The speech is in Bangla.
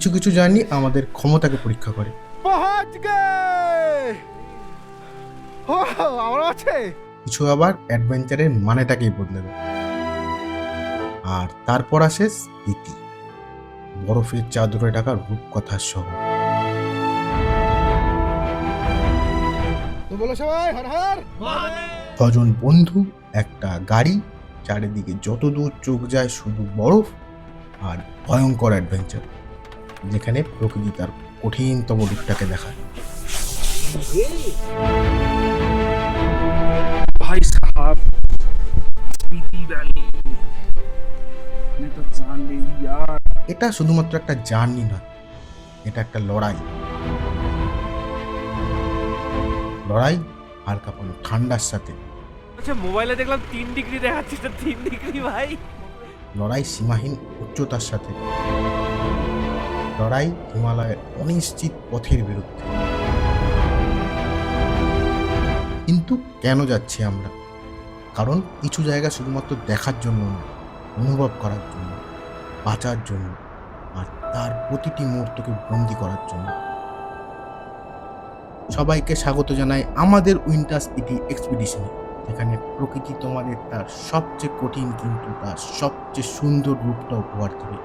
কিছু কিছু জার্নি আমাদের ক্ষমতাকে পরীক্ষা করে। কিছু আবার অ্যাডভেঞ্চারের মানেটাকেই বদলে দেয়। আর তারপর আসে স্মৃতি, বরফের চাদরে ঢাকা রূপকথার শহর। তো বলো সবাই হর হর। ছজন বন্ধু, একটা গাড়ি, চারিদিকে যত দূর চোখ যায় শুধু বরফ আর ভয়ঙ্কর অ্যাডভেঞ্চার, যেখানে প্রকৃতি তার কঠিনতম রূপটাকে দেখায়। भाई साहब स्पीति वैली ने तो जान ले ली यार। এটা শুধুমাত্র একটা জার্নি নয়, এটা একটা লড়াই। লড়াই আর কাঁপানো ঠান্ডার সাথে, আচ্ছা মোবাইলে দেখলাম 3 ডিগ্রি দেখাচ্ছে, তো 3 ডিগ্রি ভাই। লড়াই সীমাহীন উচ্চতার সাথে, লড়াই হিমালয়ের অনিশ্চিত পথের বিরুদ্ধে। কিন্তু কেন যাচ্ছি আমরা? কারণ কিছু জায়গা শুধুমাত্র দেখার জন্য নয়, অনুভব করার জন্য, বাঁচার জন্য, আর তার প্রতিটি মুহূর্তকে বন্দি করার জন্য। সবাইকে স্বাগত জানাই আমাদের উইন্টার স্পিটি এক্সপিডিশনে, যেখানে প্রকৃতি তোমাদের তার সবচেয়ে কঠিন কিন্তু তার সবচেয়ে সুন্দর রূপটা উপহার দেবে।